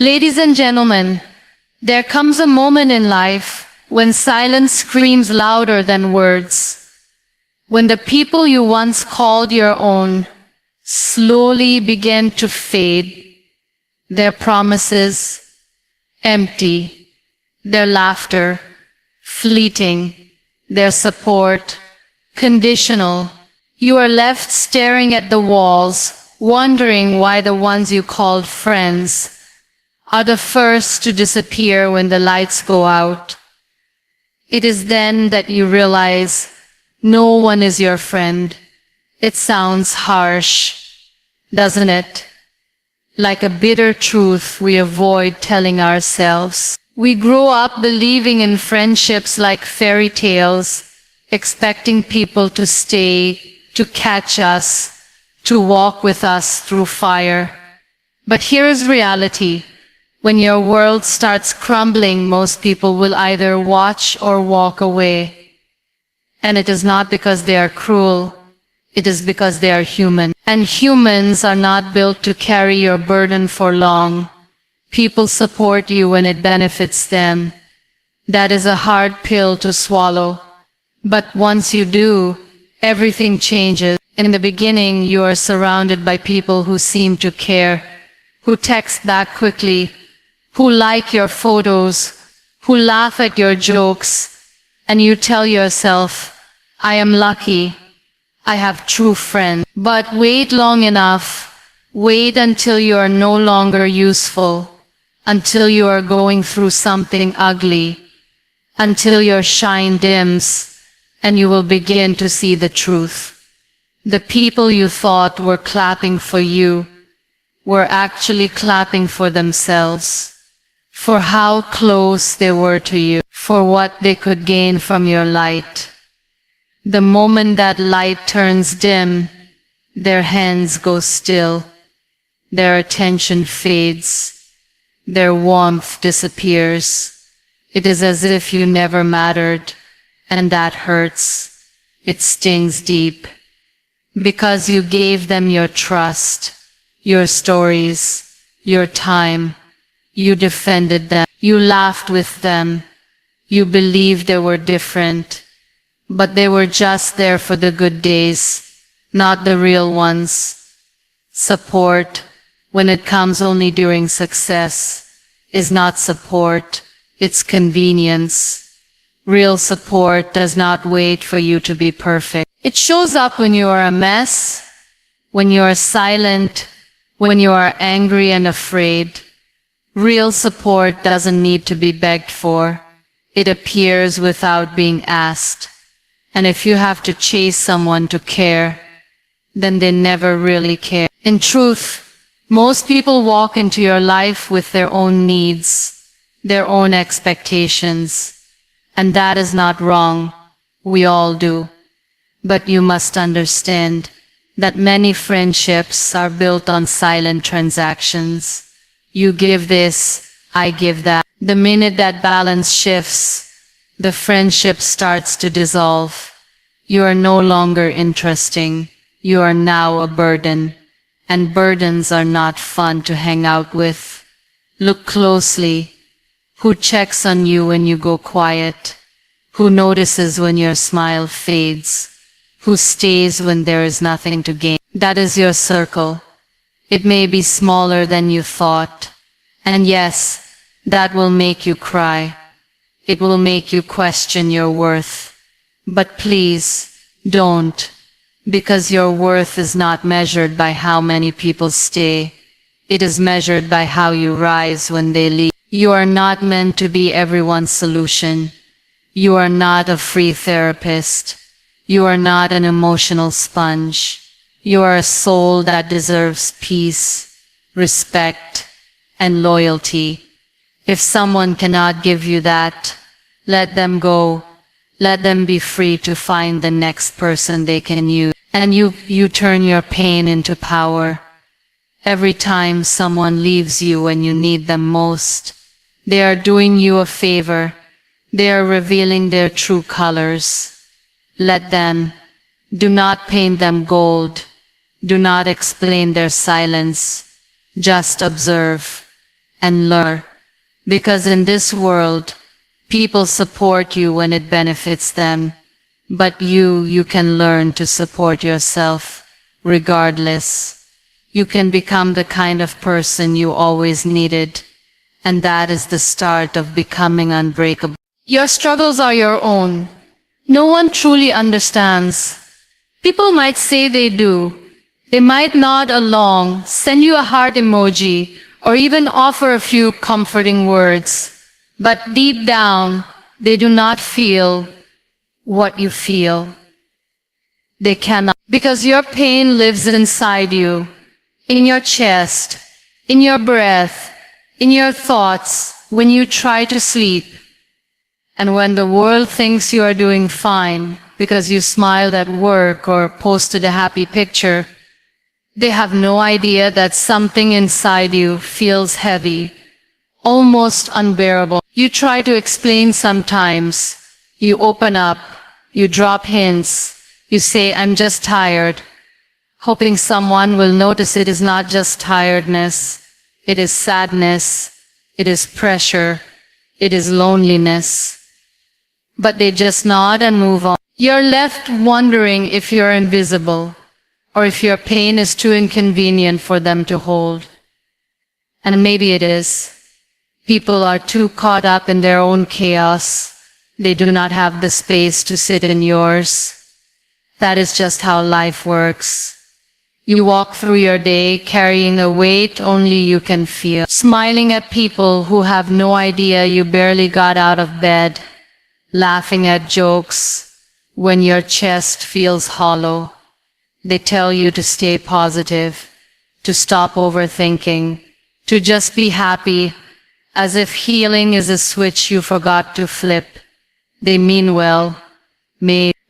Ladies and gentlemen, there comes a moment in life when silence screams louder than words. When the people you once called your own slowly begin to fade, their promises empty, their laughter fleeting, their support conditional. You are left staring at the walls, wondering why the ones you called friends are the first to disappear when the lights go out. It is then that you realize no one is your friend. It sounds harsh, doesn't it? Like a bitter truth we avoid telling ourselves. We grow up believing in friendships like fairy tales, expecting people to stay, to catch us, to walk with us through fire. But here is reality. When your world starts crumbling, most people will either watch or walk away. And it is not because they are cruel, it is because they are human. And humans are not built to carry your burden for long. People support you when it benefits them. That is a hard pill to swallow. But once you do, everything changes. In the beginning, you are surrounded by people who seem to care, who text back quickly, who like your photos, who laugh at your jokes, and you tell yourself, I am lucky, I have true friends. But wait long enough, wait until you are no longer useful, until you are going through something ugly, until your shine dims, and you will begin to see the truth. The people you thought were clapping for you were actually clapping for themselves, for how close they were to you, for what they could gain from your light. The moment that light turns dim, their hands go still, their attention fades, their warmth disappears. It is as if you never mattered, and that hurts. It stings deep. Because you gave them your trust, your stories, your time. You defended them. You laughed with them. You believed they were different. But they were just there for the good days, not the real ones. Support, when it comes only during success, is not support, it's convenience. Real support does not wait for you to be perfect. It shows up when you are a mess, when you are silent, when you are angry and afraid. Real support doesn't need to be begged for. It appears without being asked. And if you have to chase someone to care, then they never really care. In truth, most people walk into your life with their own needs, their own expectations. And that is not wrong. We all do. But you must understand that many friendships are built on silent transactions. You give this, I give that. The minute that balance shifts, the friendship starts to dissolve. You are no longer interesting. You are now a burden. And burdens are not fun to hang out with. Look closely. Who checks on you when you go quiet? Who notices when your smile fades? Who stays when there is nothing to gain? That is your circle. It may be smaller than you thought. And yes, that will make you cry. It will make you question your worth. But please, don't. Because your worth is not measured by how many people stay. It is measured by how you rise when they leave. You are not meant to be everyone's solution. You are not a free therapist. You are not an emotional sponge. You are a soul that deserves peace, respect, and loyalty. If someone cannot give you that, let them go. Let them be free to find the next person they can use. And you turn your pain into power. Every time someone leaves you when you need them most, they are doing you a favor. They are revealing their true colors. Let them. Do not paint them gold. Do not explain their silence. Just observe. and learn. Because in this world, people support you when it benefits them. But you can learn to support yourself, regardless. You can become the kind of person you always needed. And that is the start of becoming unbreakable. Your struggles are your own. No one truly understands. People might say they do. They might nod along, send you a heart emoji, or even offer a few comforting words. But deep down, they do not feel what you feel. They cannot. Because your pain lives inside you, in your chest, in your breath, in your thoughts, when you try to sleep. And when the world thinks you are doing fine because you smiled at work or posted a happy picture, they have no idea that something inside you feels heavy, almost unbearable. You try to explain sometimes. You open up, you drop hints, you say, "I'm just tired," hoping someone will notice it is not just tiredness. It is sadness, it is pressure, it is loneliness. But they just nod and move on. You're left wondering if you're invisible, or if your pain is too inconvenient for them to hold. And maybe it is. People are too caught up in their own chaos. They do not have the space to sit in yours. That is just how life works. You walk through your day carrying a weight only you can feel, smiling at people who have no idea you barely got out of bed, laughing at jokes when your chest feels hollow. They tell you to stay positive, to stop overthinking, to just be happy, as if healing is a switch you forgot to flip. They mean well,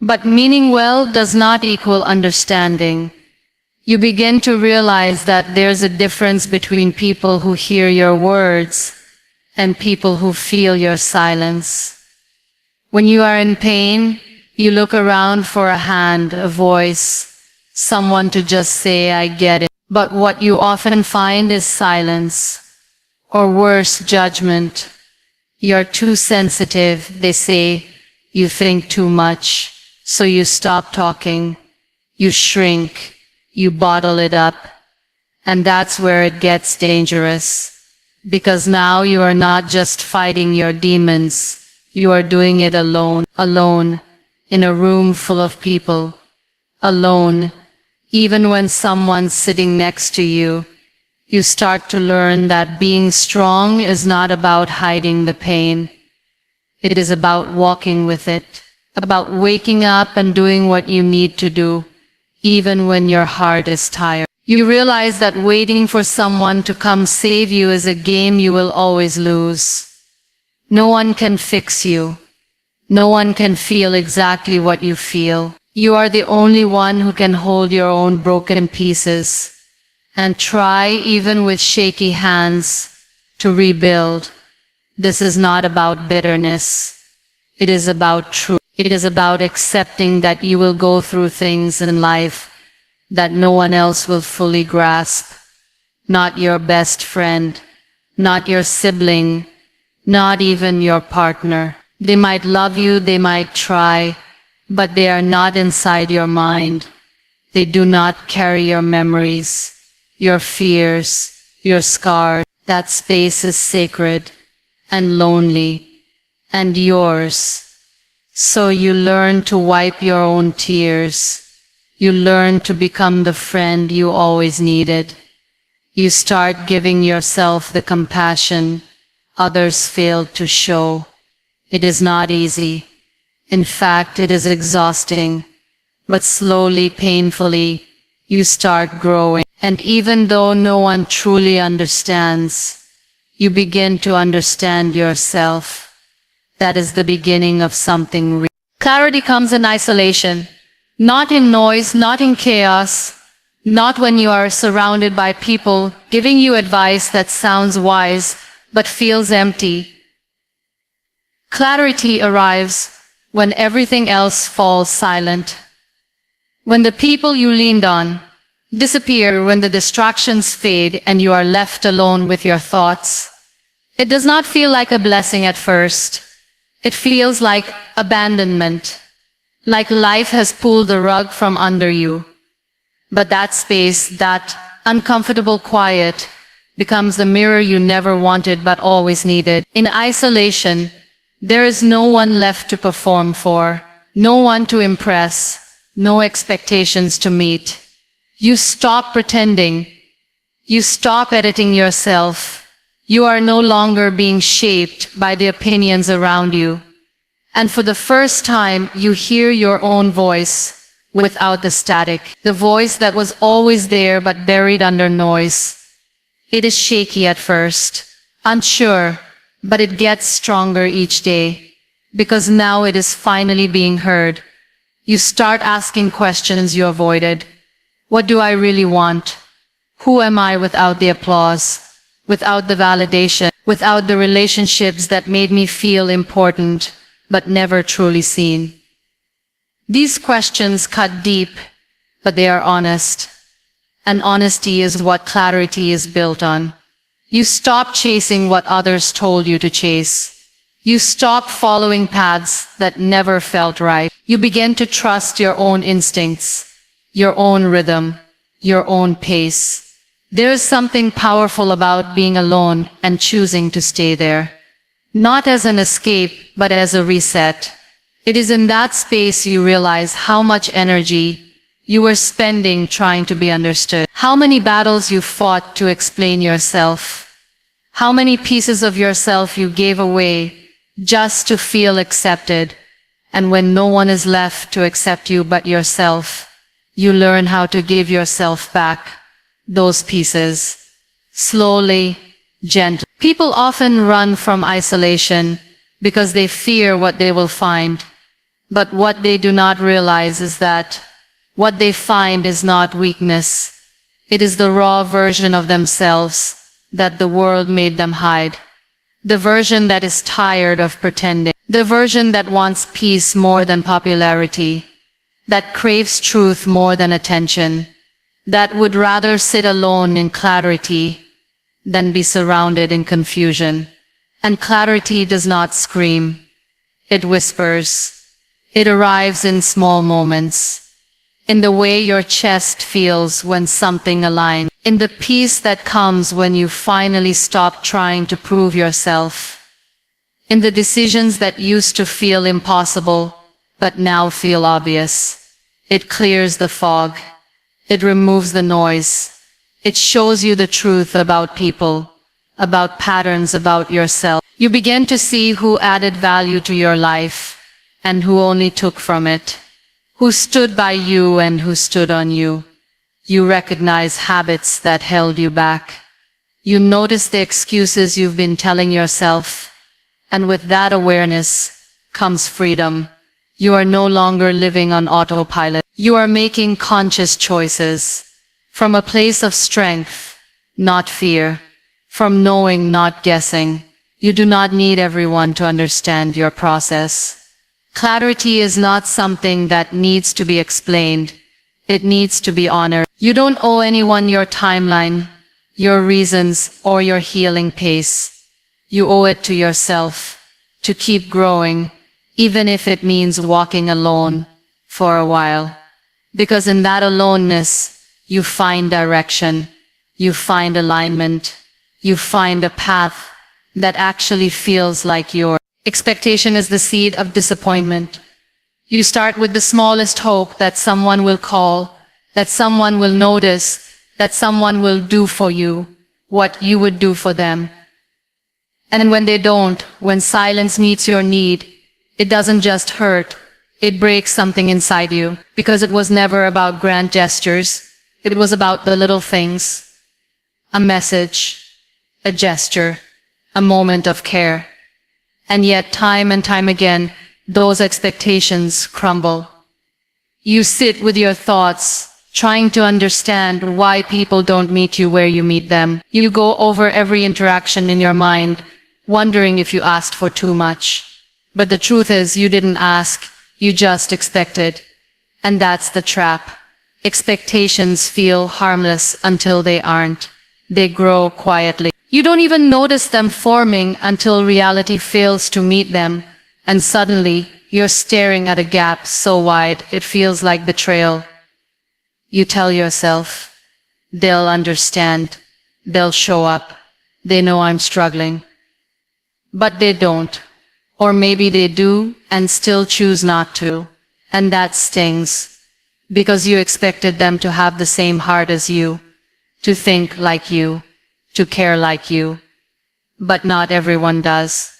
but meaning well does not equal understanding. You begin to realize that there's a difference between people who hear your words and people who feel your silence. When you are in pain, you look around for a hand, a voice, someone to just say, "I get it." But what you often find is silence, or worse, judgment. You're too sensitive, they say. You think too much, so you stop talking. You shrink, you bottle it up. And that's where it gets dangerous. Because now you are not just fighting your demons, you are doing it alone, in a room full of people. Alone, even when someone's sitting next to you. You start to learn that being strong is not about hiding the pain. It is about walking with it, about waking up and doing what you need to do, even when your heart is tired. You realize that waiting for someone to come save you is a game you will always lose. No one can fix you. No one can feel exactly what you feel. You are the only one who can hold your own broken pieces and try, even with shaky hands, to rebuild. This is not about bitterness. It is about truth. It is about accepting that you will go through things in life that no one else will fully grasp. Not your best friend, not your sibling, not even your partner. They might love you, they might try, but they are not inside your mind. They do not carry your memories, your fears, your scars. That space is sacred and lonely, and yours. So you learn to wipe your own tears. You learn to become the friend you always needed. You start giving yourself the compassion others failed to show. It is not easy. In fact, it is exhausting. But slowly, painfully, you start growing. And even though no one truly understands, you begin to understand yourself. That is the beginning of something real. Clarity comes in isolation, not in noise, not in chaos, not when you are surrounded by people giving you advice that sounds wise but feels empty. Clarity arrives when everything else falls silent. When the people you leaned on disappear, when the distractions fade and you are left alone with your thoughts. It does not feel like a blessing at first. It feels like abandonment, like life has pulled the rug from under you. But that space, that uncomfortable quiet, becomes the mirror you never wanted but always needed. In isolation, there is no one left to perform for, no one to impress, no expectations to meet. You stop pretending. You stop editing yourself. You are no longer being shaped by the opinions around you. And for the first time, you hear your own voice without the static, the voice that was always there but buried under noise. It is shaky at first, unsure, but it gets stronger each day, because now it is finally being heard. You start asking questions you avoided. What do I really want? Who am I without the applause, without the validation, without the relationships that made me feel important, but never truly seen? These questions cut deep, but they are honest. And honesty is what clarity is built on. You stop chasing what others told you to chase. You stop following paths that never felt right. You begin to trust your own instincts, your own rhythm, your own pace. There is something powerful about being alone and choosing to stay there. Not as an escape, but as a reset. It is in that space you realize how much energy you were spending trying to be understood. How many battles you fought to explain yourself. How many pieces of yourself you gave away just to feel accepted. And when no one is left to accept you but yourself, you learn how to give yourself back those pieces. Slowly, gently. People often run from isolation because they fear what they will find. But what they do not realize is that what they find is not weakness. It is the raw version of themselves that the world made them hide. The version that is tired of pretending. The version that wants peace more than popularity. That craves truth more than attention. That would rather sit alone in clarity than be surrounded in confusion. And clarity does not scream. It whispers. It arrives in small moments. In the way your chest feels when something aligns. In the peace that comes when you finally stop trying to prove yourself. In the decisions that used to feel impossible, but now feel obvious. It clears the fog. It removes the noise. It shows you the truth about people, about patterns, about yourself. You begin to see who added value to your life and who only took from it. Who stood by you and who stood on you. You recognize habits that held you back. You notice the excuses you've been telling yourself. And with that awareness comes freedom. You are no longer living on autopilot. You are making conscious choices. From a place of strength, not fear. From knowing, not guessing. You do not need everyone to understand your process. Clarity is not something that needs to be explained. It needs to be honored. You don't owe anyone your timeline, your reasons, or your healing pace. You owe it to yourself to keep growing, even if it means walking alone for a while. Because in that aloneness, you find direction, you find alignment, you find a path that actually feels like yours. Expectation is the seed of disappointment. You start with the smallest hope that someone will call, that someone will notice, that someone will do for you what you would do for them. And when they don't, when silence meets your need, it doesn't just hurt, it breaks something inside you, because it was never about grand gestures. It was about the little things. A message, a gesture, a moment of care. And yet, time and time again, those expectations crumble. You sit with your thoughts, trying to understand why people don't meet you where you meet them. You go over every interaction in your mind, wondering if you asked for too much. But the truth is, you didn't ask, you just expected. And that's the trap. Expectations feel harmless until they aren't. They grow quietly. You don't even notice them forming until reality fails to meet them, and suddenly you're staring at a gap so wide it feels like betrayal. You tell yourself, they'll understand, they'll show up, they know I'm struggling. But they don't. Or maybe they do and still choose not to. And that stings. Because you expected them to have the same heart as you, to think like you, to care like you. But not everyone does.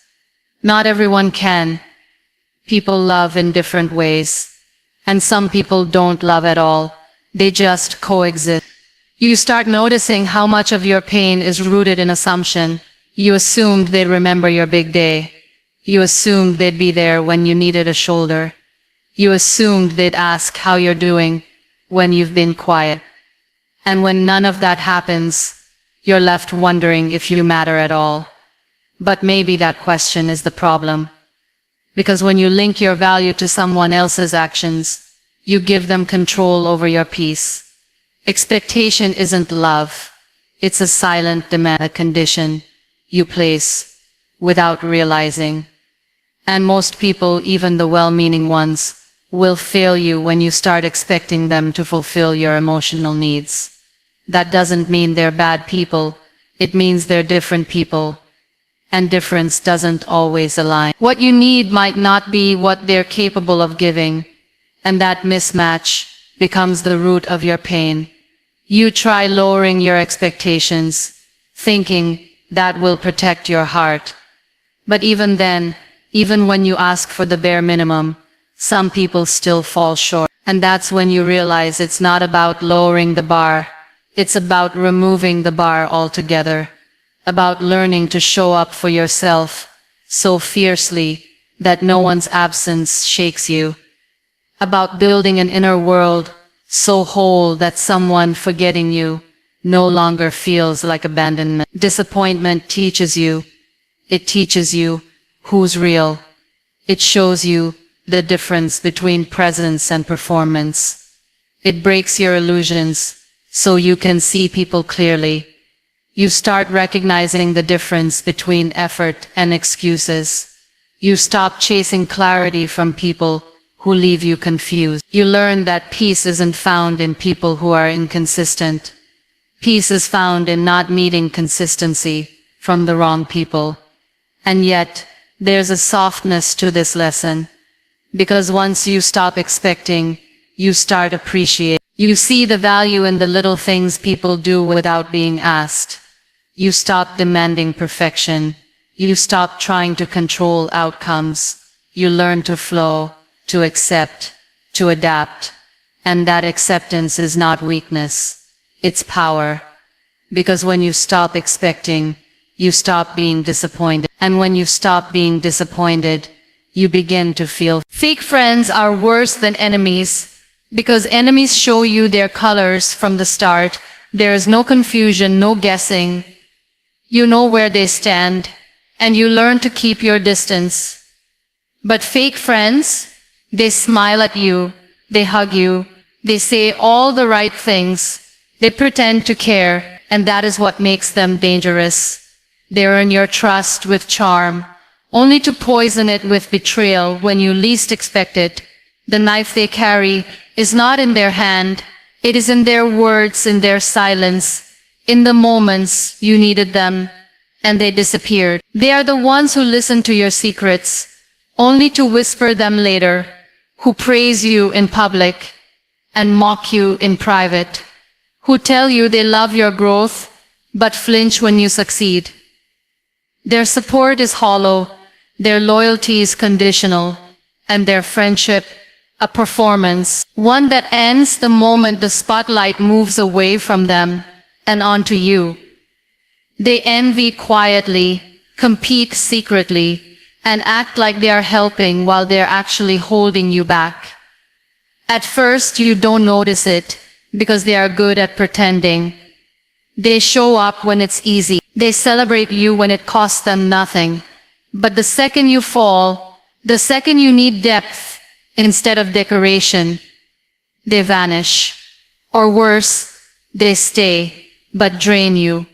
Not everyone can. People love in different ways. And some people don't love at all. They just coexist. You start noticing how much of your pain is rooted in assumption. You assumed they'd remember your big day. You assumed they'd be there when you needed a shoulder. You assumed they'd ask how you're doing when you've been quiet. And when none of that happens, you're left wondering if you matter at all. But maybe that question is the problem. Because when you link your value to someone else's actions, you give them control over your peace. Expectation isn't love. It's a silent demand, a condition you place without realizing. And most people, even the well-meaning ones, will fail you when you start expecting them to fulfill your emotional needs. That doesn't mean they're bad people. It means they're different people. And difference doesn't always align. What you need might not be what they're capable of giving. And that mismatch becomes the root of your pain. You try lowering your expectations, thinking that will protect your heart. But even then, even when you ask for the bare minimum, some people still fall short. And that's when you realize it's not about lowering the bar. It's about removing the bar altogether. About learning to show up for yourself so fiercely that no one's absence shakes you. About building an inner world so whole that someone forgetting you no longer feels like abandonment. Disappointment teaches you. It teaches you who's real. It shows you the difference between presence and performance. It breaks your illusions so you can see people clearly. You start recognizing the difference between effort and excuses. You stop chasing clarity from people who leave you confused. You learn that peace isn't found in people who are inconsistent. Peace is found in not meeting consistency from the wrong people. And yet, there's a softness to this lesson. Because once you stop expecting, you start appreciating. You see the value in the little things people do without being asked. You stop demanding perfection. You stop trying to control outcomes. You learn to flow, to accept, to adapt. And that acceptance is not weakness. It's power. Because when you stop expecting, you stop being disappointed. And when you stop being disappointed, you begin to feel. Fake friends are worse than enemies. Because enemies show you their colors from the start. There is no confusion, no guessing. You know where they stand, and you learn to keep your distance. But fake friends, they smile at you, they hug you, they say all the right things, they pretend to care, and that is what makes them dangerous. They earn your trust with charm, only to poison it with betrayal when you least expect it. The knife they carry is not in their hand, it is in their words, in their silence. In the moments you needed them, and they disappeared. They are the ones who listen to your secrets, only to whisper them later, who praise you in public and mock you in private, who tell you they love your growth, but flinch when you succeed. Their support is hollow, their loyalty is conditional, and their friendship a performance, one that ends the moment the spotlight moves away from them and onto you. They envy quietly, compete secretly, and act like they are helping while they're actually holding you back. At first you don't notice it because they are good at pretending. They show up when it's easy. They celebrate you when it costs them nothing. But the second you fall, the second you need depth instead of decoration, they vanish. Or worse, they stay, but drain you.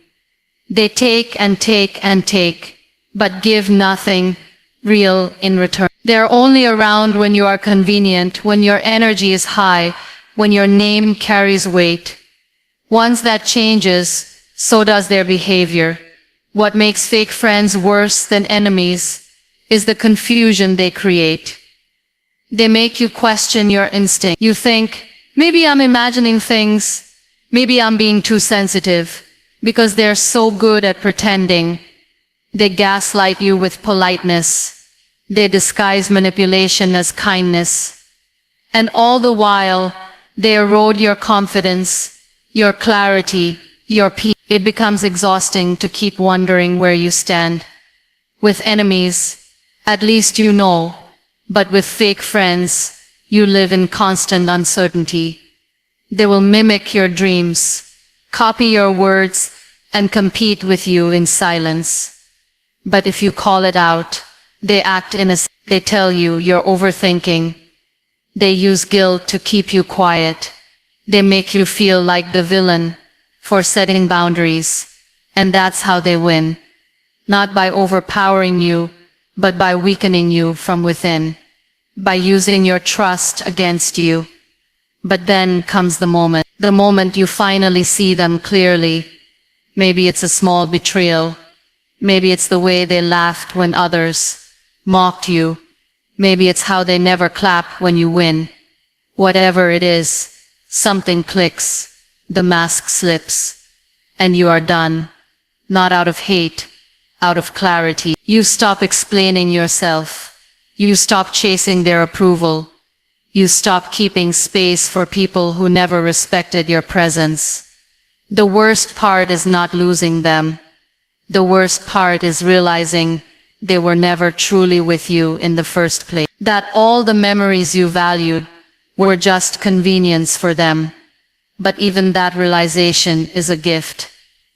They take and take and take, but give nothing real in return. They're only around when you are convenient, when your energy is high, when your name carries weight. Once that changes, so does their behavior. What makes fake friends worse than enemies is the confusion they create. They make you question your instinct. You think, maybe I'm imagining things, maybe I'm being too sensitive, because they're so good at pretending. They gaslight you with politeness. They disguise manipulation as kindness. And all the while, they erode your confidence, your clarity, your peace. It becomes exhausting to keep wondering where you stand. With enemies, at least you know, but with fake friends, you live in constant uncertainty. They will mimic your dreams, copy your words, and compete with you in silence. But if you call it out, they act innocent. They tell you you're overthinking. They use guilt to keep you quiet. They make you feel like the villain for setting boundaries. And that's how they win. Not by overpowering you, but by weakening you from within. By using your trust against you. But then comes the moment you finally see them clearly. Maybe it's a small betrayal. Maybe it's the way they laughed when others mocked you. Maybe it's how they never clap when you win. Whatever it is, something clicks, the mask slips, and you are done. Not out of hate, out of clarity. You stop explaining yourself. You stop chasing their approval. You stop keeping space for people who never respected your presence. The worst part is not losing them. The worst part is realizing they were never truly with you in the first place. That all the memories you valued were just convenience for them. But even that realization is a gift.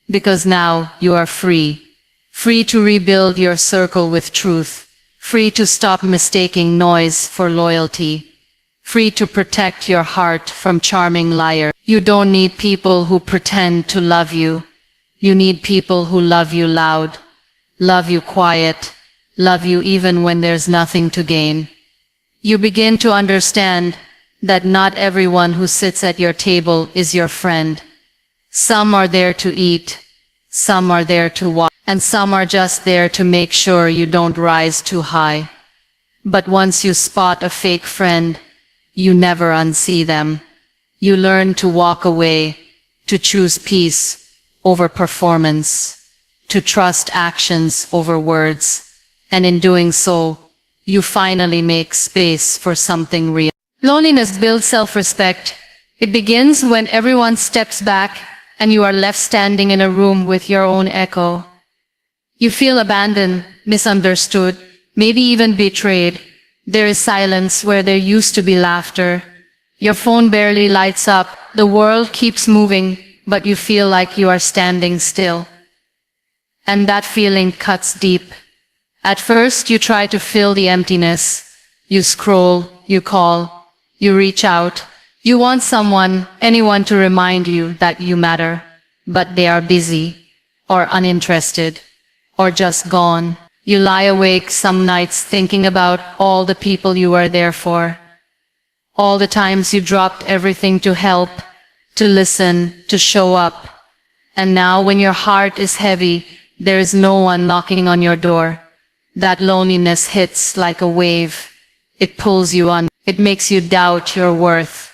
Because now you are free. Free to rebuild your circle with truth. Free to stop mistaking noise for loyalty. Free to protect your heart from charming liars. You don't need people who pretend to love you. You need people who love you loud, love you quiet, love you even when there's nothing to gain. You begin to understand that not everyone who sits at your table is your friend. Some are there to eat, some are there to watch, and some are just there to make sure you don't rise too high. But once you spot a fake friend, you never unsee them. You learn to walk away, to choose peace over performance, to trust actions over words, and in doing so, you finally make space for something real. Loneliness builds self-respect. It begins when everyone steps back and you are left standing in a room with your own echo. You feel abandoned, misunderstood, maybe even betrayed. There is silence where there used to be laughter. Your phone barely lights up, the world keeps moving, but you feel like you are standing still. And that feeling cuts deep. At first you try to fill the emptiness. You scroll, you call, you reach out. You want someone, anyone to remind you that you matter. But they are busy, or uninterested, or just gone. You lie awake some nights thinking about all the people you were there for. All the times you dropped everything to help, to listen, to show up. And now when your heart is heavy, there is no one knocking on your door. That loneliness hits like a wave. It pulls you on. It makes you doubt your worth.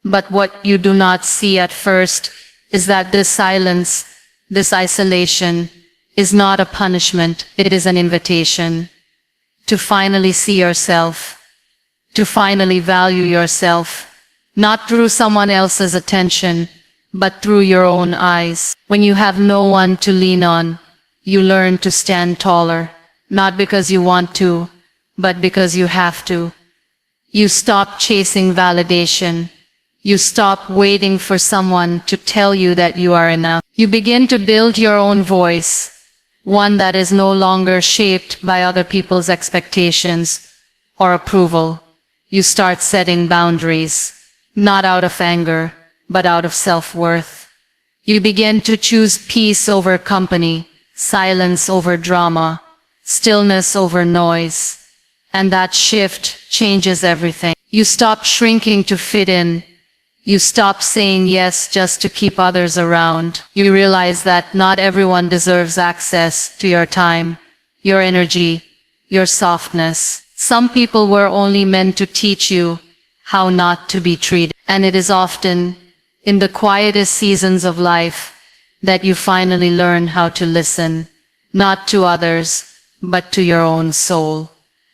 But what you do not see at first is that this silence, this isolation, is not a punishment. It is an invitation to finally see yourself, to finally value yourself, not through someone else's attention, but through your own eyes. When you have no one to lean on, you learn to stand taller, not because you want to, but because you have to. You stop chasing validation. You stop waiting for someone to tell you that you are enough. You begin to build your own voice, one that is no longer shaped by other people's expectations or approval. You start setting boundaries, not out of anger, but out of self-worth. You begin to choose peace over company, silence over drama, stillness over noise. And that shift changes everything. You stop shrinking to fit in. You stop saying yes just to keep others around. You realize that not everyone deserves access to your time, your energy, your softness. Some people were only meant to teach you how not to be treated. And it is often in the quietest seasons of life that you finally learn how to listen, not to others, but to your own soul.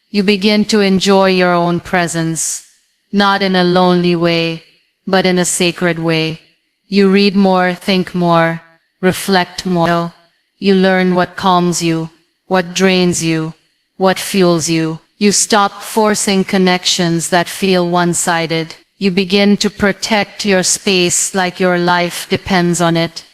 You begin to enjoy your own presence, not in a lonely way, but in a sacred way. You read more, think more, reflect more. You learn what calms you, what drains you, what fuels you. You stop forcing connections that feel one-sided. You begin to protect your space like your life depends on it.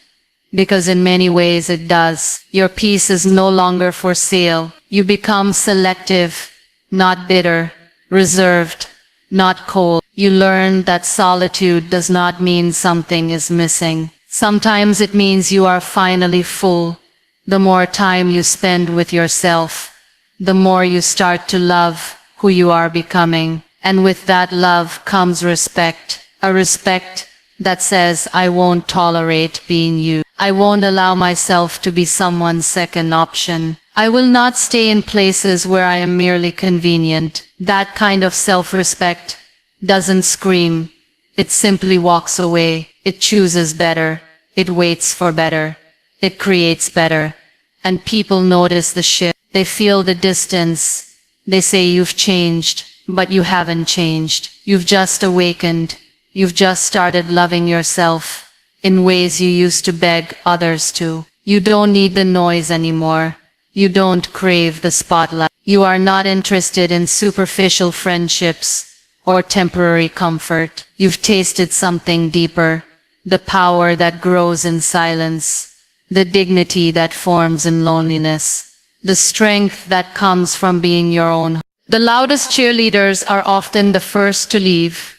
Because in many ways it does. Your peace is no longer for sale. You become selective, not bitter, reserved, not cold. You learn that solitude does not mean something is missing. Sometimes it means you are finally full. The more time you spend with yourself, the more you start to love who you are becoming. And with that love comes respect, a respect that says, I won't tolerate being you. I won't allow myself to be someone's second option. I will not stay in places where I am merely convenient. That kind of self-respect doesn't scream. It simply walks away. It chooses better. It waits for better. It creates better. And people notice the shift. They feel the distance. They say you've changed. But you haven't changed. You've just awakened. You've just started loving yourself in ways you used to beg others to. You don't need the noise anymore. You don't crave the spotlight. You are not interested in superficial friendships or temporary comfort. You've tasted something deeper, the power that grows in silence, the dignity that forms in loneliness, the strength that comes from being your own. The loudest cheerleaders are often the first to leave.